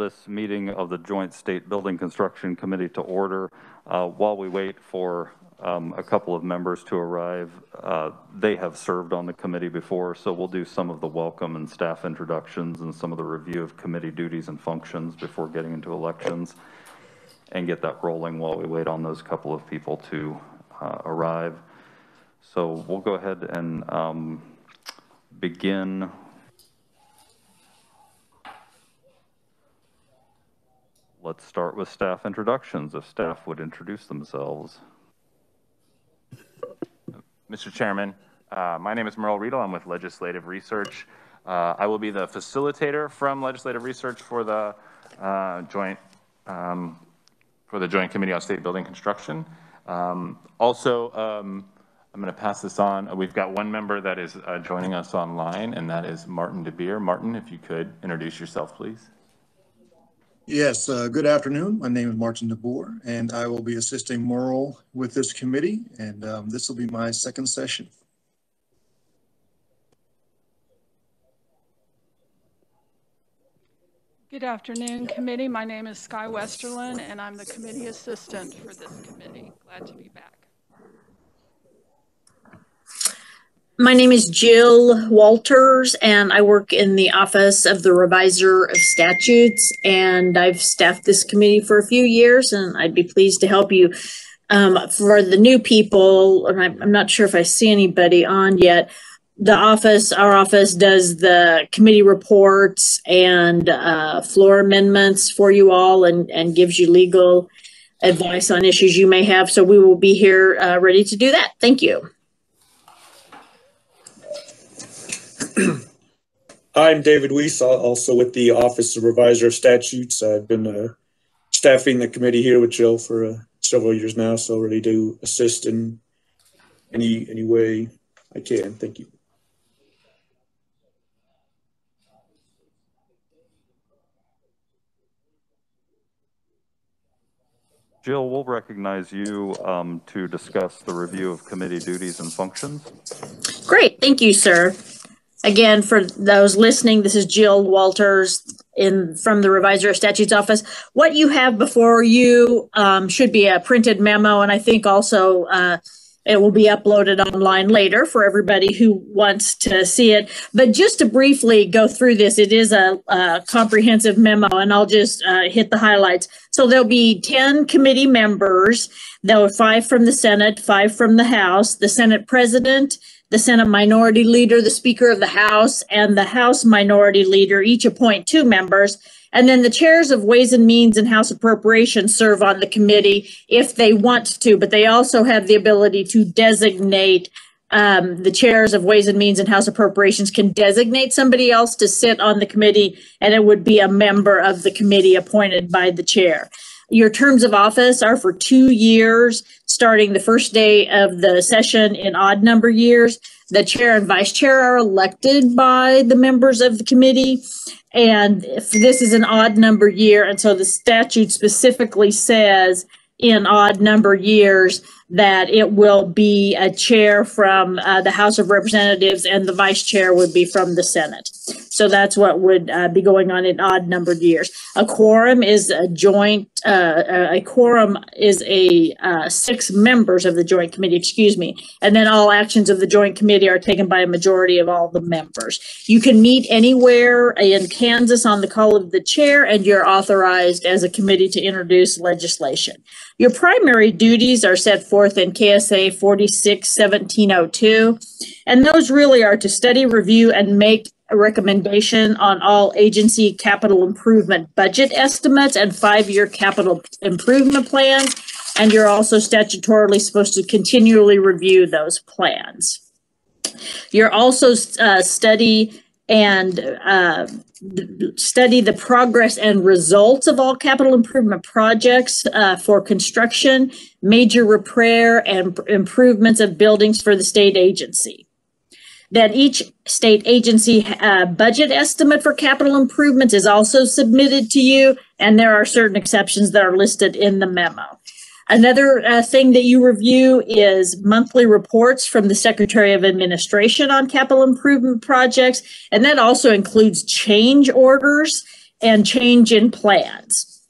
this meeting of the Joint State Building Construction Committee to order. While we wait for a couple of members to arrive, they have served on the committee before, so we'll do some of the welcome and staff introductions and some of the review of committee duties and functions before getting into elections, and get that rolling while we wait on those couple of people to arrive. So we'll go ahead and begin. Let's start with staff introductions, if staff would introduce themselves. Mr. Chairman, my name is Merle Riedel. I'm with Legislative Research. I will be the facilitator from Legislative Research for the Joint Committee on State Building Construction. I'm going to pass this on. We've got one member that is joining us online, and that is Martin DeBeer. Martin, if you could introduce yourself, please. Yes, good afternoon. My name is Martin DeBoer, and I will be assisting Merle with this committee, and this will be my second session. Good afternoon, committee. My name is Sky Westerlin, and I'm the committee assistant for this committee. Glad to be back. My name is Jill Walters, and I work in the Office of the Reviser of Statutes, and I've staffed this committee for a few years, and I'd be pleased to help you. For the new people, and I'm not sure if I see anybody on yet, our office does the committee reports and floor amendments for you all, and gives you legal advice on issues you may have. So we will be here ready to do that. Thank you. I'm David Weiss, also with the Office of Reviser of Statutes. I've been staffing the committee here with Jill for several years now, so ready to assist in any way I can. Thank you. Jill, we'll recognize you to discuss the review of committee duties and functions. Great, thank you, sir. Again, for those listening, this is Jill Walters from the Reviser of Statutes office. What you have before you should be a printed memo, and I think also it will be uploaded online later for everybody who wants to see it. But just to briefly go through this, it is a comprehensive memo, and I'll just hit the highlights. So there'll be 10 committee members. There were 5 from the Senate, 5 from the House, the Senate President, the Senate Minority Leader, the Speaker of the House, and the House Minority Leader each appoint 2 members. And then the chairs of Ways and Means and House Appropriations serve on the committee if they want to, but they also have the ability to designate the chairs of Ways and Means and House Appropriations can designate somebody else to sit on the committee, and it would be a member of the committee appointed by the chair. Your terms of office are for 2 years, starting the first day of the session in odd number years. The chair and vice chair are elected by the members of the committee. And if this is an odd number year, and so the statute specifically says in odd number years that it will be a chair from the House of Representatives and the vice chair would be from the Senate. So that's what would be going on in odd numbered years. A quorum is a joint, a quorum is 6 members of the joint committee, excuse me. And then all actions of the joint committee are taken by a majority of all the members. You can meet anywhere in Kansas on the call of the chair, and you're authorized as a committee to introduce legislation. Your primary duties are set forth in KSA 46-1702, and those really are to study, review, and make a recommendation on all agency capital improvement budget estimates and 5-year capital improvement plans, and you're also statutorily supposed to continually review those plans. You're also study the progress and results of all capital improvement projects for construction, major repair, and improvements of buildings for the state agency. Then each state agency budget estimate for capital improvements is also submitted to you, and there are certain exceptions that are listed in the memo. Another thing that you review is monthly reports from the Secretary of Administration on capital improvement projects, and that also includes change orders and change in plans.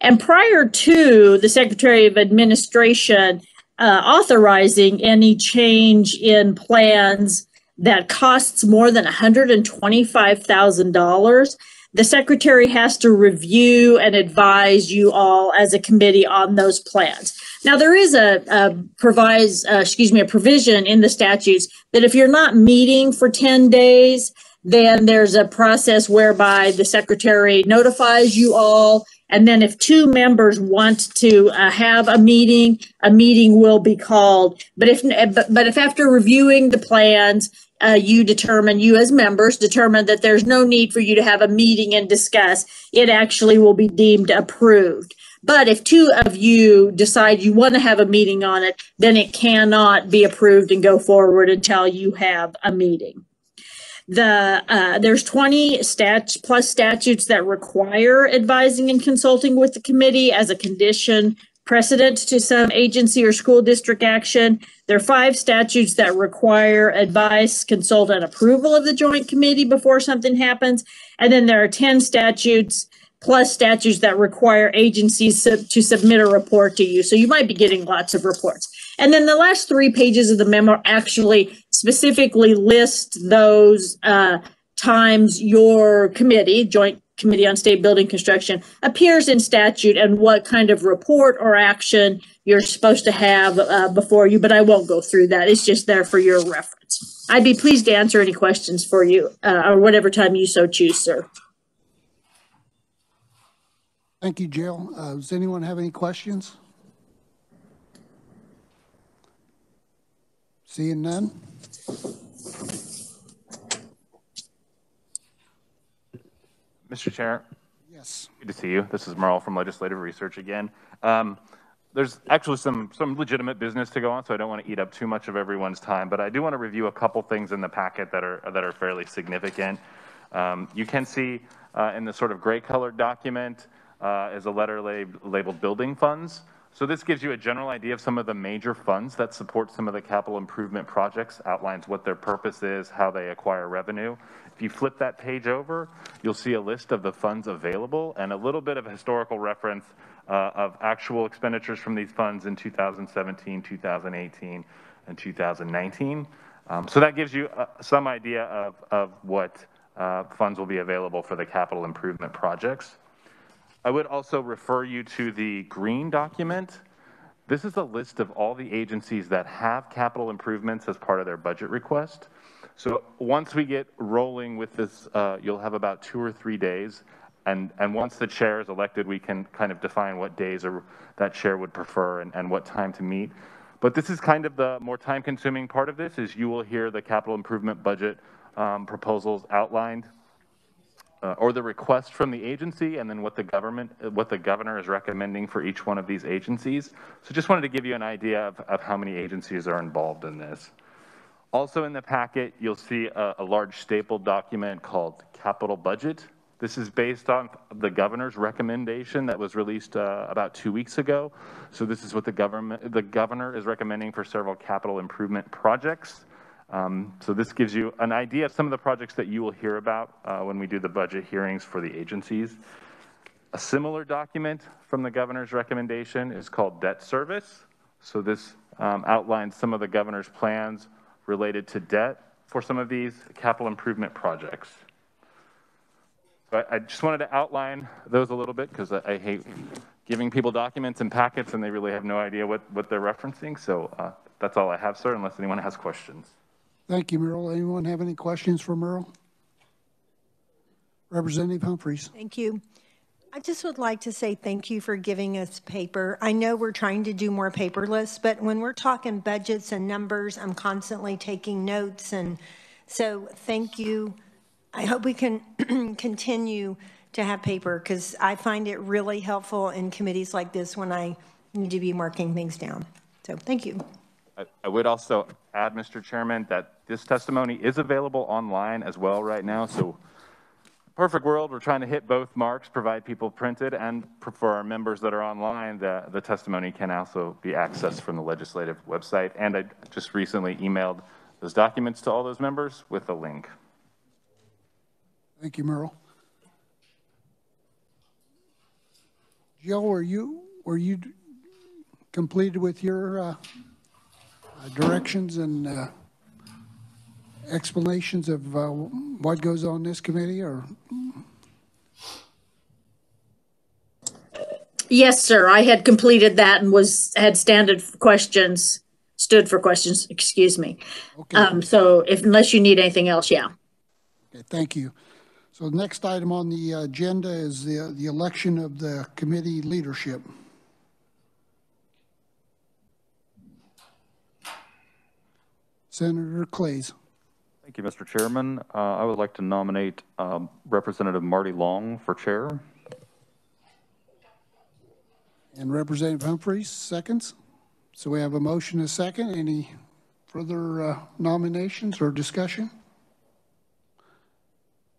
And prior to the Secretary of Administration authorizing any change in plans that costs more than $125,000, the Secretary has to review and advise you all as a committee on those plans. Now, there is a provision in the statutes that if you're not meeting for 10 days, then there's a process whereby the Secretary notifies you all. And then if 2 members want to have a meeting will be called. But if after reviewing the plans, you as members determine that there's no need for you to have a meeting and discuss, it actually will be deemed approved. But if 2 of you decide you want to have a meeting on it, then it cannot be approved and go forward until you have a meeting. There's 20 plus statutes that require advising and consulting with the committee as a condition precedent to some agency or school district action. There are 5 statutes that require advice, consult, and approval of the joint committee before something happens. And then there are 10 statutes plus statutes that require agencies to submit a report to you. So you might be getting lots of reports. And then the last 3 pages of the memo actually specifically list those times your committee, Joint Committee on State Building Construction, appears in statute and what kind of report or action you're supposed to have before you, but I won't go through that. It's just there for your reference. I'd be pleased to answer any questions for you or whatever time you so choose, sir. Thank you, Jill. Does anyone have any questions? Seeing none? Mr. Chair. Yes. Good to see you. This is Merle from Legislative Research again. There's actually some legitimate business to go on, so I don't want to eat up too much of everyone's time, but I do want to review a couple things in the packet that are fairly significant. You can see in the sort of gray colored document is a letter labeled building funds. So this gives you a general idea of some of the major funds that support some of the capital improvement projects, outlines what their purpose is, how they acquire revenue. If you flip that page over, you'll see a list of the funds available and a little bit of a historical reference of actual expenditures from these funds in 2017, 2018, and 2019. So that gives you some idea of what funds will be available for the capital improvement projects. I would also refer you to the green document. This is a list of all the agencies that have capital improvements as part of their budget request. So once we get rolling with this, you'll have about 2 or 3 days. And once the chair is elected, we can kind of define what days that chair would prefer and what time to meet. But this is kind of the more time-consuming part of this, is you will hear the capital improvement budget proposals outlined. Or the request from the agency, and then what the governor is recommending for each one of these agencies. So just wanted to give you an idea of how many agencies are involved in this. Also in the packet, you'll see a large stapled document called Capital Budget. This is based on the governor's recommendation that was released about 2 weeks ago. So this is what the governor is recommending for several capital improvement projects. So this gives you an idea of some of the projects that you will hear about when we do the budget hearings for the agencies. A similar document from the governor's recommendation is called Debt Service. So this outlines some of the governor's plans related to debt for some of these capital improvement projects. But I just wanted to outline those a little bit because I hate giving people documents and packets and they really have no idea what they're referencing. So that's all I have, sir, unless anyone has questions. Thank you, Merle. Anyone have any questions for Merle? Representative Humphreys. Thank you. I just would like to say thank you for giving us paper. I know we're trying to do more paperless, but when we're talking budgets and numbers, I'm constantly taking notes. And so thank you. I hope we can continue to have paper because I find it really helpful in committees like this when I need to be marking things down. So thank you. I would also add, Mr. Chairman, that this testimony is available online as well right now. So perfect world, we're trying to hit both marks, provide people printed, and for our members that are online, the testimony can also be accessed from the legislative website. And I just recently emailed those documents to all those members with a link. Thank you, Merle. Jill, were you completed with your directions and explanations of what goes on in this committee, or? Yes, sir. I had completed that and had stood for questions, excuse me. Okay. So unless you need anything else, yeah. Okay, thank you. So the next item on the agenda is the election of the committee leadership. Senator Clays. Thank you, Mr. Chairman. I would like to nominate Representative Marty Long for chair. And Representative Humphreys, seconds. So we have a motion and a second. Any further nominations or discussion?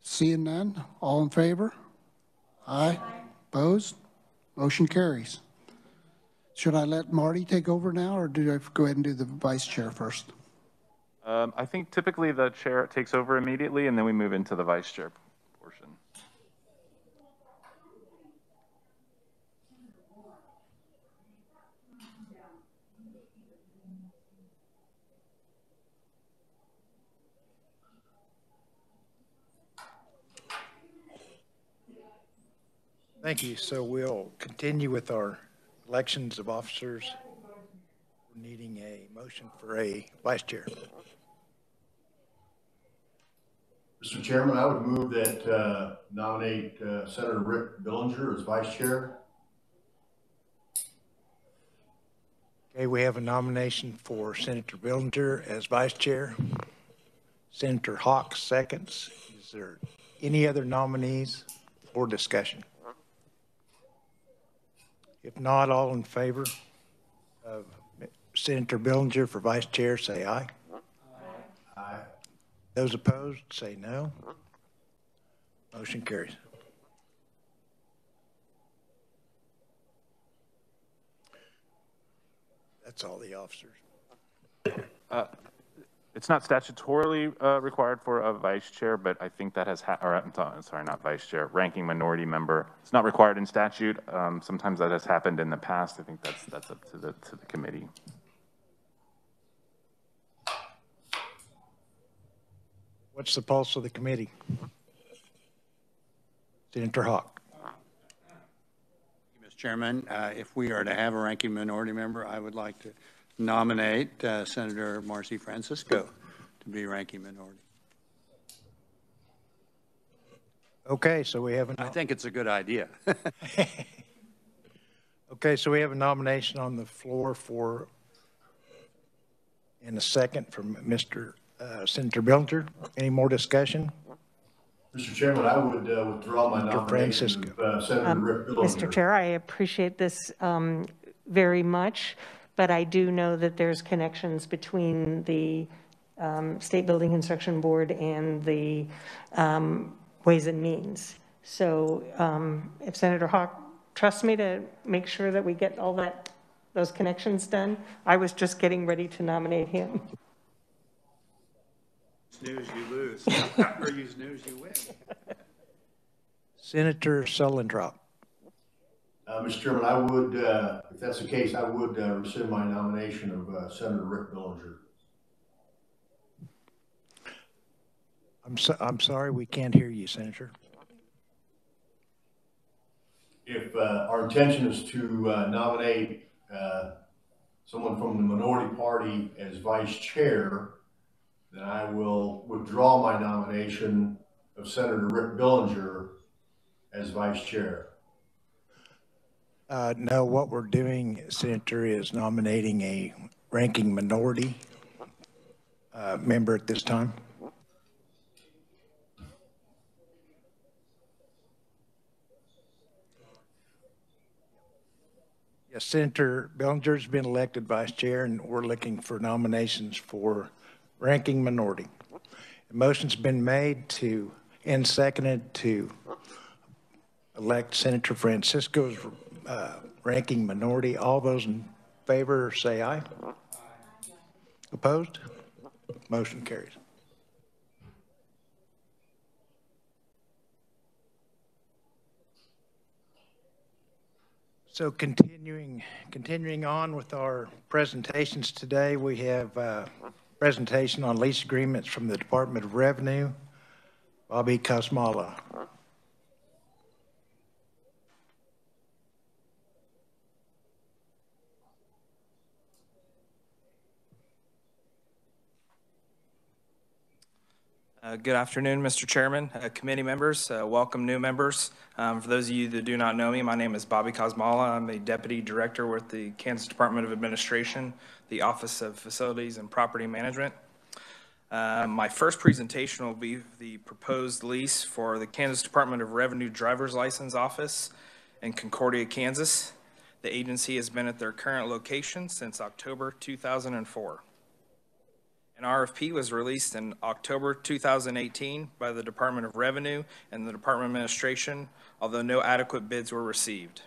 Seeing none, all in favor? Aye. Opposed? Motion carries. Should I let Marty take over now, or do I go ahead and do the vice chair first? I think typically the chair takes over immediately, and then we move into the vice chair portion. Thank you. So we'll continue with our elections of officers. We're needing a motion for a vice chair. Mr. Chairman, I would move that nominate Senator Rick Billinger as vice chair. Okay, we have a nomination for Senator Billinger as vice chair. Senator Hawk seconds. Is there any other nominees for discussion? If not, all in favor of Senator Billinger for vice chair, say aye. Aye. Those opposed, say no. Motion carries. That's all the officers. It's not statutorily required for a vice chair, but I think that has, sorry, not vice chair, ranking minority member. It's not required in statute. Sometimes that has happened in the past. I think that's up to the committee. What's the pulse of the committee? Senator Hawk. Mr. Chairman, if we are to have a ranking minority member, I would like to nominate Senator Marcy Francisco to be ranking minority. Okay, so we have I think it's a good idea. Okay, so we have a nomination on the floor for, in a second, from Mr. Senator Billinger. Any more discussion? Mr. Chairman, I would withdraw my nomination of Senator Rick Billinger. Mr. Chair, I appreciate this very much, but I do know that there's connections between the State Building Construction Board and the Ways and Means. So if Senator Hawk trusts me to make sure that we get all those connections done, I was just getting ready to nominate him. Snooze, you lose. Or you snooze, you win. Senator Sullendrop. Mr. Chairman, I would, if that's the case, I would rescind my nomination of Senator Rick Billinger. I'm sorry, we can't hear you, Senator. If our intention is to nominate someone from the minority party as vice chair, then I will withdraw my nomination of Senator Rick Billinger as vice chair. No, what we're doing, Senator, is nominating a ranking minority member at this time. Yes, Senator Billinger's been elected vice chair, and we're looking for nominations for ranking minority. The motion's been made to and seconded to elect Senator Francisco as ranking minority. All those in favor say aye. Opposed? Motion carries. So continuing on with our presentations today, we have a presentation on lease agreements from the Department of Revenue. Bobby Kosmala. Good afternoon, Mr. Chairman, committee members, welcome new members. For those of you that do not know me, my name is Bobby Kosmala. I'm a Deputy Director with the Kansas Department of Administration, the Office of Facilities and Property Management. My first presentation will be the proposed lease for the Kansas Department of Revenue Driver's License Office in Concordia, Kansas. The agency has been at their current location since October 2004. An RFP was released in October 2018 by the Department of Revenue and the Department of Administration, although no adequate bids were received.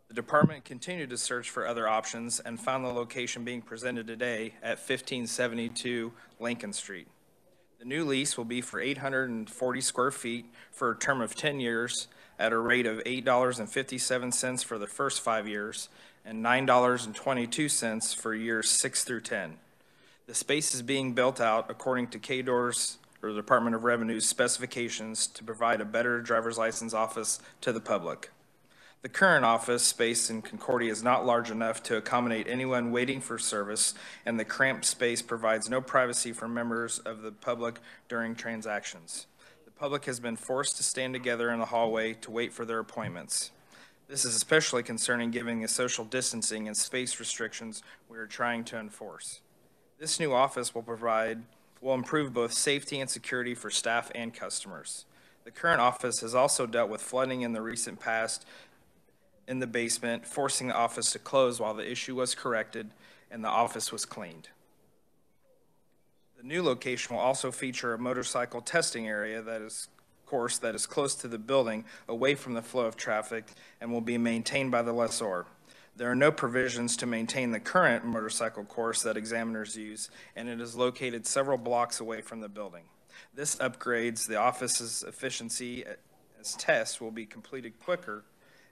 The department continued to search for other options and found the location being presented today at 1572 Lincoln Street. The new lease will be for 840 square feet for a term of 10 years at a rate of $8.57 for the first 5 years and $9.22 for years 6 through 10. The space is being built out according to KDOR's, or the Department of Revenue's, specifications to provide a better driver's license office to the public. The current office space in Concordia is not large enough to accommodate anyone waiting for service, and the cramped space provides no privacy for members of the public during transactions. The public has been forced to stand together in the hallway to wait for their appointments. This is especially concerning given the social distancing and space restrictions we are trying to enforce. This new office will improve both safety and security for staff and customers. The current office has also dealt with flooding in the recent past in the basement, forcing the office to close while the issue was corrected and the office was cleaned. The new location will also feature a motorcycle testing area that is close to the building, away from the flow of traffic, and will be maintained by the lessor. There are no provisions to maintain the current motorcycle course that examiners use, and it is located several blocks away from the building. This upgrades the office's efficiency as tests will be completed quicker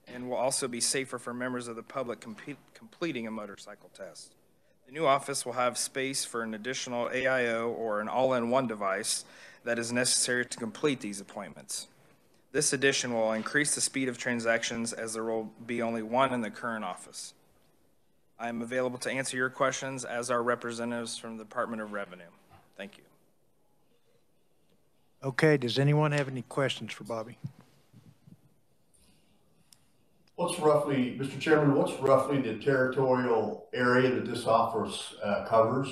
and will also be safer for members of the public completing a motorcycle test. The new office will have space for an additional AIO or an all-in-one device that is necessary to complete these appointments. This addition will increase the speed of transactions as there will be only one in the current office. I am available to answer your questions as are representatives from the Department of Revenue. Thank you. Okay, does anyone have any questions for Bobby? What's roughly, Mr. Chairman, what's roughly the territorial area that this office covers?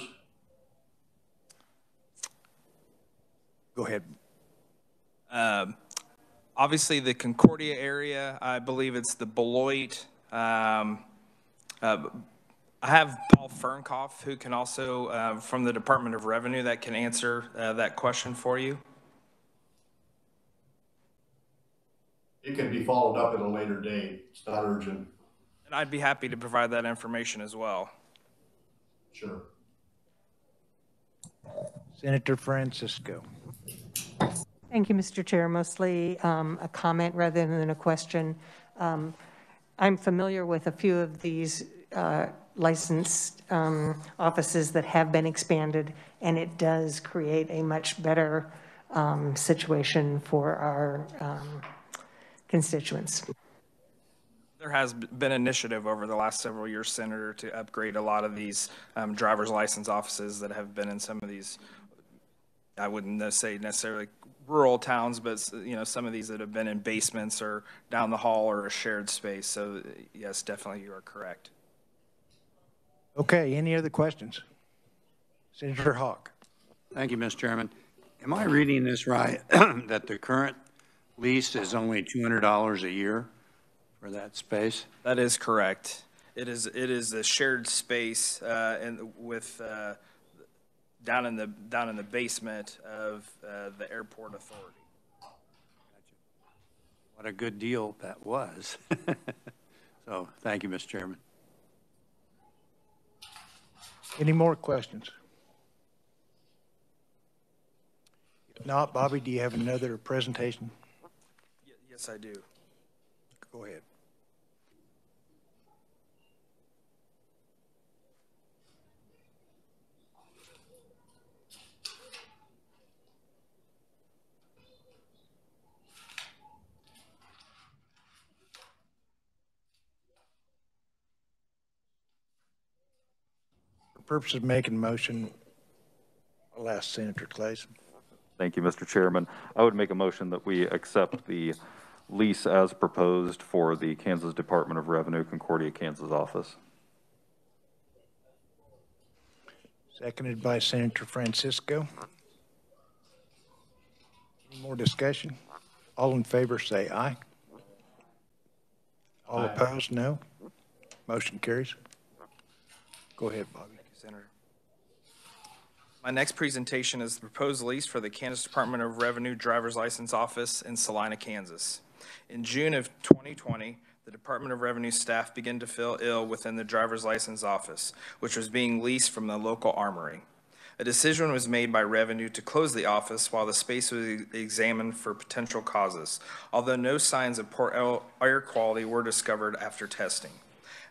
Go ahead. Obviously, the Concordia area, I believe it's the Beloit. I have Paul Fernkoff, who can also, from the Department of Revenue, that can answer that question for you. It can be followed up at a later date. It's not urgent. And I'd be happy to provide that information as well. Sure. Senator Francisco. Thank you, Mr. Chair. Mostly a comment rather than a question. I'm familiar with a few of these licensed offices that have been expanded, and it does create a much better situation for our constituents. There has been initiative over the last several years, Senator, to upgrade a lot of these driver's license offices that have been in some of these, I wouldn't say necessarily rural towns, but you know, some of these that have been in basements or down the hall or a shared space. So yes, definitely you are correct. Okay, any other questions? Senator Hawk. Thank you, Mr. Chairman. Am I reading this right, that the current lease is only $200 a year for that space? That is correct. It is a shared space and with down in the basement of the airport authority. Gotcha. What a good deal that was. So thank you, Mr. Chairman. Any more questions? If not, Bobby, do you have another presentation? Yes, I do. Go ahead. purpose of making a motion, I'll ask Senator Clason. Thank you, Mr. Chairman. I would make a motion that we accept the lease as proposed for the Kansas Department of Revenue, Concordia, Kansas office. Seconded by Senator Francisco. Any more discussion? All in favor say aye. All Aye. Opposed, no. Motion carries. Go ahead, Bobby. Thank you, Senator. My next presentation is the proposed lease for the Kansas Department of Revenue Driver's License Office in Salina, Kansas. In June of 2020, the Department of Revenue staff began to feel ill within the driver's license office, which was being leased from the local armory. A decision was made by Revenue to close the office while the space was examined for potential causes, although no signs of poor air quality were discovered after testing.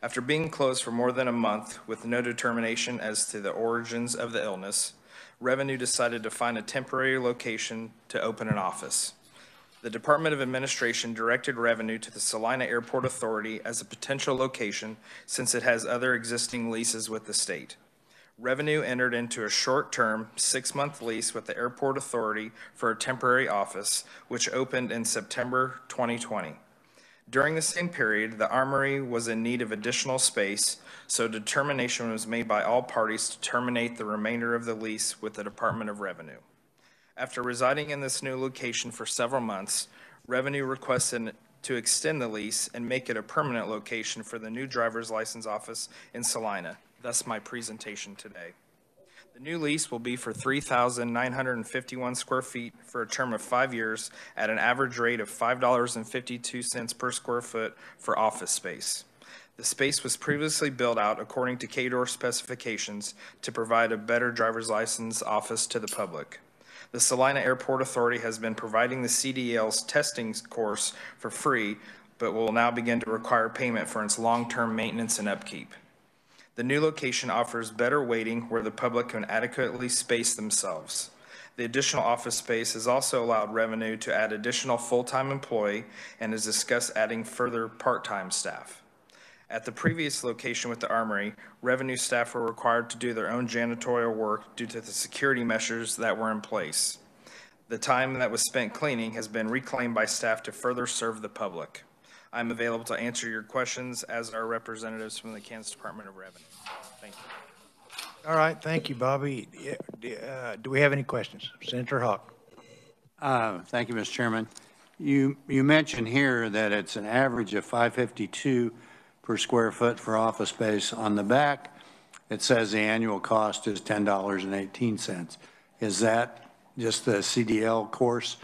After being closed for more than a month with no determination as to the origins of the illness, Revenue decided to find a temporary location to open an office. The Department of Administration directed Revenue to the Salina Airport Authority as a potential location since it has other existing leases with the state. Revenue entered into a short-term, 6-month lease with the Airport Authority for a temporary office, which opened in September 2020. During the same period, the Armory was in need of additional space, so determination was made by all parties to terminate the remainder of the lease with the Department of Revenue. After residing in this new location for several months, Revenue requested to extend the lease and make it a permanent location for the new driver's license office in Salina, thus my presentation today. The new lease will be for 3,951 square feet for a term of 5 years at an average rate of $5.52 per square foot for office space. The space was previously built out according to KDOR specifications to provide a better driver's license office to the public. The Salina Airport Authority has been providing the CDL's testing course for free, but will now begin to require payment for its long-term maintenance and upkeep. The new location offers better waiting where the public can adequately space themselves. The additional office space has also allowed Revenue to add additional full-time employee and has discussed adding further part-time staff. At the previous location with the Armory, Revenue staff were required to do their own janitorial work due to the security measures that were in place. The time that was spent cleaning has been reclaimed by staff to further serve the public. I'm available to answer your questions as are representatives from the Kansas Department of Revenue. Thank you. All right, thank you, Bobby. Do we have any questions? Senator Hawk. Thank you, Mr. Chairman. You mentioned here that it's an average of $552 per square foot for office space. On the back, it says the annual cost is $10.18. Is that just the CDL course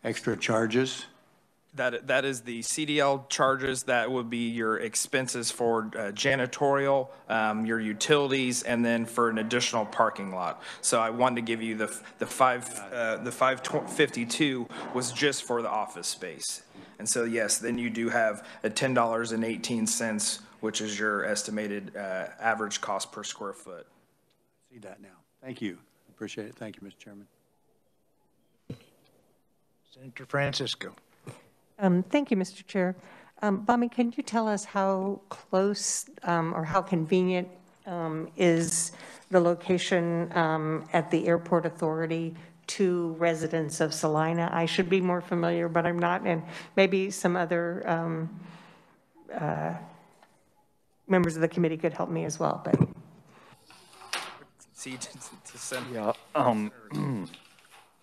extra charges? That is the CDL charges. That would be your expenses for janitorial, your utilities, and then for an additional parking lot. So I wanted to give you the 552 was just for the office space. And so yes, then you do have a $10.18, which is your estimated average cost per square foot. See that now. Thank you. Appreciate it. Thank you, Mr. Chairman. Senator Francisco. Thank you, Mr. Chair. Bobby, can you tell us how close or how convenient is the location at the Airport Authority to residents of Salina? I should be more familiar, but I'm not, and maybe some other members of the committee could help me as well. But yeah,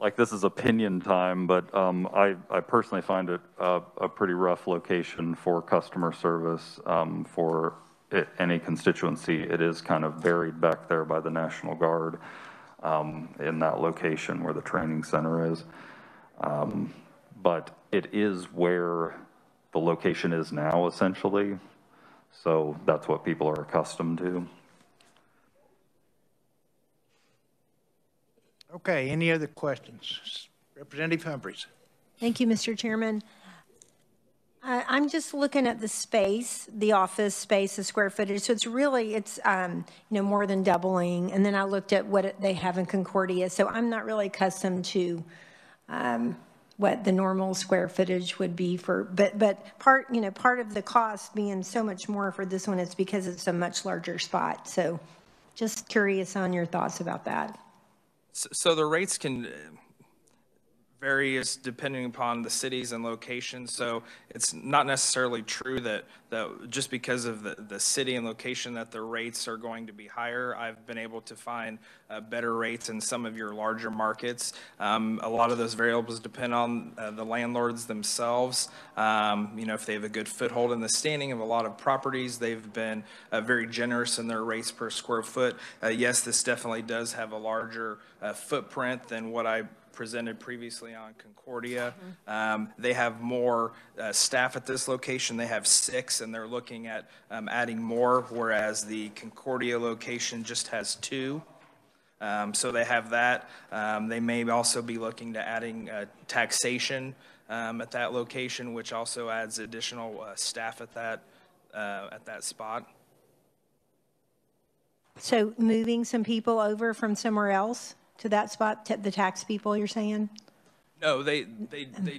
like this is opinion time, but I personally find it a pretty rough location for customer service for any constituency. It is kind of buried back there by the National Guard in that location where the training center is. But it is where the location is now, essentially. So that's what people are accustomed to. Okay, any other questions? Representative Humphreys. Thank you, Mr. Chairman. I'm just looking at the space, the office space, the square footage. So it's really, more than doubling. And then I looked at what they have in Concordia. So I'm not really accustomed to what the normal square footage would be for, but part of the cost being so much more for this one is because it's a much larger spot. So Just curious on your thoughts about that. So the rates can varies depending upon the cities and locations. So it's not necessarily true that just because of the city and location that the rates are going to be higher. I've been able to find better rates in some of your larger markets. A lot of those variables depend on the landlords themselves. If they have a good foothold in the standing of a lot of properties, they've been very generous in their rates per square foot. Yes, this definitely does have a larger footprint than what I presented previously on Concordia. They have more staff at this location. They have 6, and they're looking at adding more, whereas the Concordia location just has 2. So they have that. They may also be looking to adding taxation at that location, which also adds additional staff at that spot. So moving some people over from somewhere else to that spot, the tax people, you're saying? No, they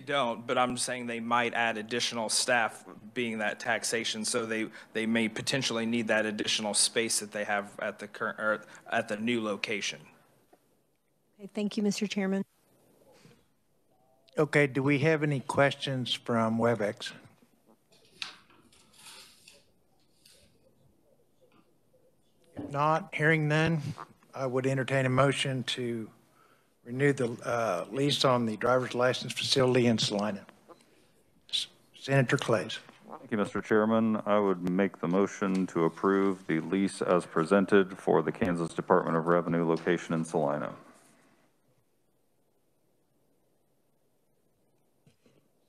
don't, but I'm saying they might add additional staff being that taxation, so they may potentially need that additional space that they have at the current, or at the new location. Okay, thank you, Mr. Chairman. Okay, do we have any questions from WebEx? If not, hearing none, I would entertain a motion to renew the lease on the driver's license facility in Salina. Senator Clays. Thank you, Mr. Chairman. I would make the motion to approve the lease as presented for the Kansas Department of Revenue location in Salina.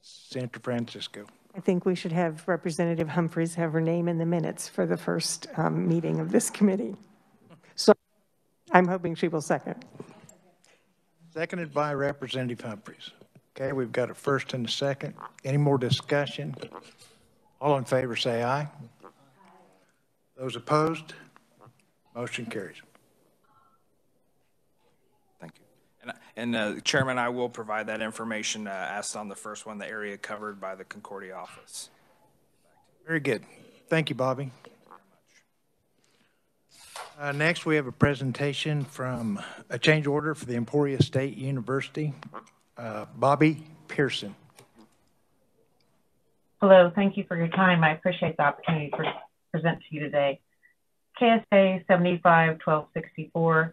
Senator Francisco. I think we should have Representative Humphreys have her name in the minutes for the first meeting of this committee. So I'm hoping she will second. Seconded by Representative Humphreys. Okay, we've got a first and a second. Any more discussion? All in favor say aye. Those opposed? Motion carries. Thank you. And Chairman, I will provide that information asked on the first one, the area covered by the Concordia office. Very good. Thank you, Bobby. Next, we have a presentation from a change order for the Emporia State University. Bobby Pearson. Hello, thank you for your time. I appreciate the opportunity to present to you today. KSA 75-1264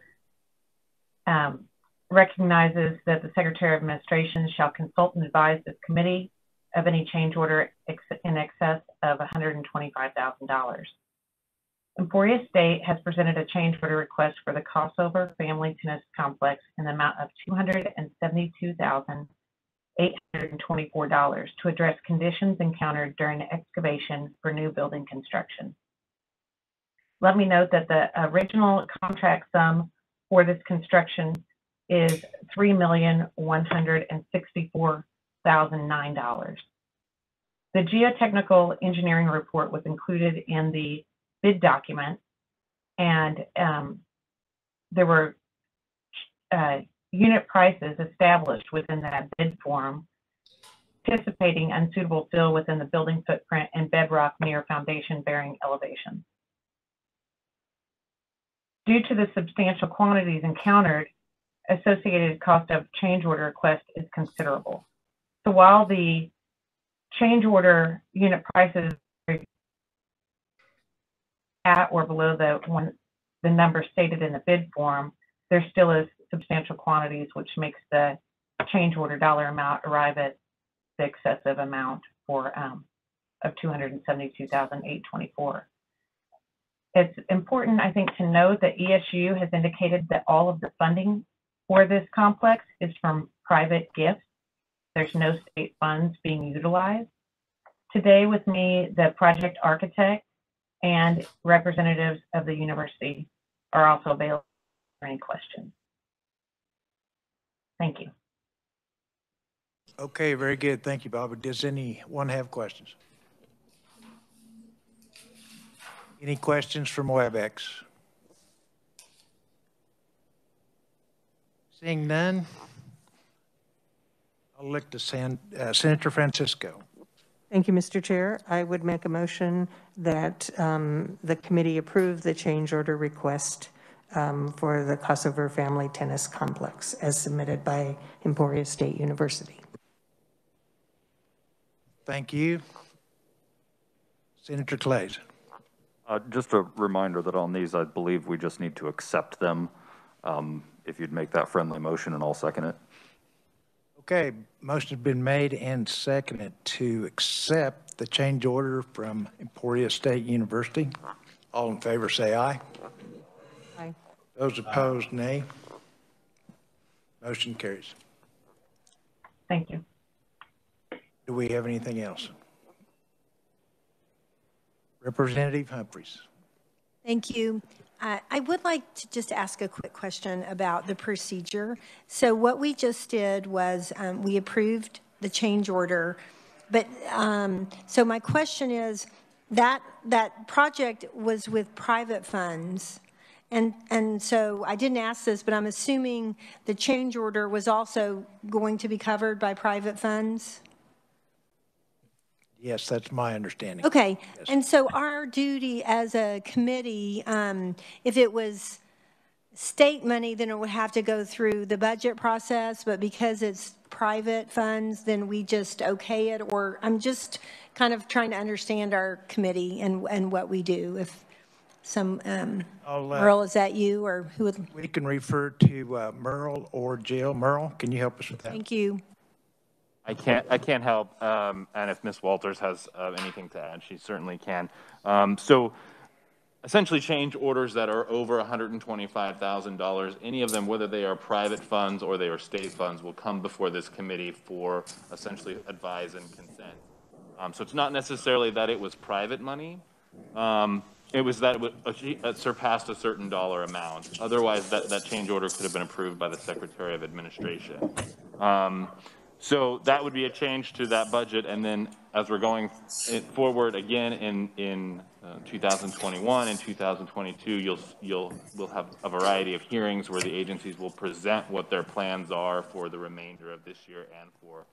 recognizes that the Secretary of Administration shall consult and advise this committee of any change order in excess of $125,000. Emporia State has presented a change order request for the Crossover Family Tennis Complex in the amount of $272,824 to address conditions encountered during the excavation for new building construction. Let me note that the original contract sum for this construction is $3,164,009. The geotechnical engineering report was included in the bid document, and there were unit prices established within that bid form, anticipating unsuitable fill within the building footprint and bedrock near foundation bearing elevation. Due to the substantial quantities encountered, associated cost of change order request is considerable. So while the change order unit prices are at or below the number stated in the bid form, there still is substantial quantities, which makes the change order dollar amount arrive at the excessive amount for of $272,824. It's important, I think, to note that ESU has indicated that all of the funding for this complex is from private gifts. There's no state funds being utilized. Today with me, the project architect and representatives of the university are also available for any questions. Thank you. Okay, very good. Thank you, Bobby. Does anyone have questions? Any questions from WebEx? Seeing none, I'll look to Senator Francisco. Thank you, Mr. Chair. I would make a motion that the committee approve the change order request for the Kosovo Family Tennis Complex as submitted by Emporia State University. Thank you. Senator Clays. Just a reminder that on these, I believe we just need to accept them. If you'd make that friendly motion, and I'll second it. Okay, motion has been made and seconded to accept the change order from Emporia State University. All in favor say aye. Aye. Those opposed, nay. Motion carries. Thank you. Do we have anything else? Representative Humphreys. Thank you. I would like to just ask a quick question about the procedure. So what we just did was we approved the change order, but so my question is that project was with private funds. And so I didn't ask this, but I'm assuming the change order was also going to be covered by private funds? Yes, that's my understanding. Okay, yes. And so our duty as a committee, if it was state money, then it would have to go through the budget process, but because it's private funds, then we just okay it, or I'm just kind of trying to understand our committee and what we do. If some, Merle, is that you or who would? We can refer to Merle or Jill. Merle, can you help us with that? Thank you. I can't help, and if Ms. Walters has anything to add, she certainly can. So essentially change orders that are over $125,000, any of them, whether they are private funds or they are state funds, will come before this committee for essentially advise and consent. So it's not necessarily that it was private money. It was that it surpassed a certain dollar amount. Otherwise, that change order could have been approved by the Secretary of Administration. So that would be a change to that budget, and then as we're going forward again in 2021 and 2022, we'll have a variety of hearings where the agencies will present what their plans are for the remainder of this year and for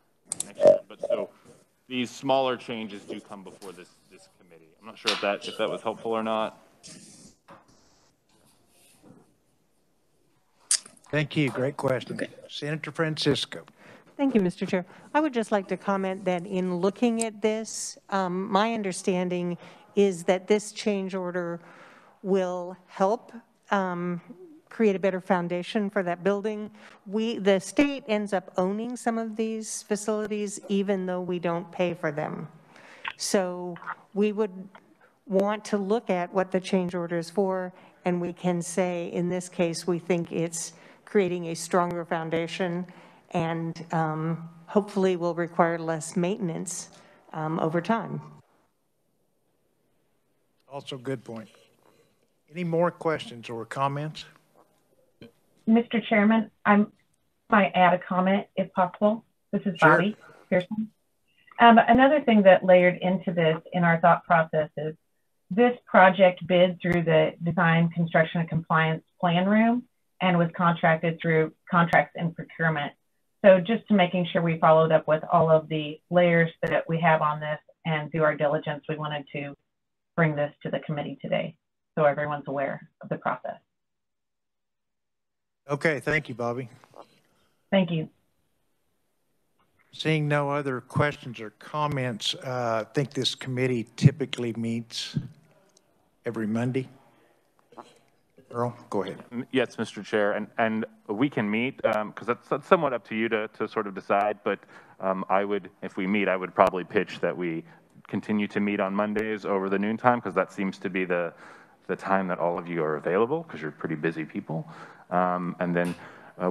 next year. But so these smaller changes do come before this committee. I'm not sure if that was helpful or not. Thank you. Great question. Okay. Senator Francisco. Thank you, Mr. Chair. I would just like to comment that in looking at this, my understanding is that this change order will help create a better foundation for that building. The state ends up owning some of these facilities even though we don't pay for them. So we would want to look at what the change order is for, and we can say, in this case, we think it's creating a stronger foundation and hopefully will require less maintenance over time. Also good point. Any more questions or comments? Mr. Chairman, I might add a comment if possible. This is Bobby Pearson. Another thing that layered into this in our thought process is this project bid through the Design, Construction, and Compliance Plan Room and was contracted through contracts and procurement. So just to making sure we followed up with all of the layers that we have on this and do our diligence, we wanted to bring this to the committee today so everyone's aware of the process. Okay, thank you, Bobby. Thank you. Seeing no other questions or comments, I think this committee typically meets every Monday. Earl, go ahead. Yes, Mr. Chair, and we can meet, because that's somewhat up to you to sort of decide, but I would, if we meet, I would probably pitch that we continue to meet on Mondays over the noon time, because that seems to be the time that all of you are available, because you're pretty busy people. And then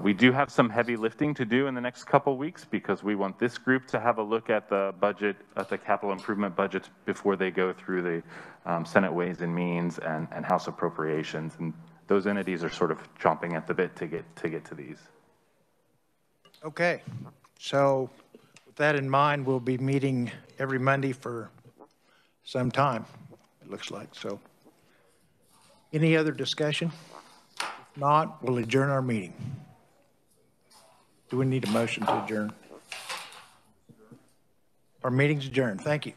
we do have some heavy lifting to do in the next couple weeks, because we want this group to have a look at the budget, at the capital improvement budgets before they go through the Senate Ways and Means and House Appropriations. And those entities are sort of chomping at the bit to get to these. Okay, so with that in mind, we'll be meeting every Monday for some time, it looks like. So any other discussion? If not, we'll adjourn our meeting. Do we need a motion to adjourn? Our meeting's adjourned. Thank you.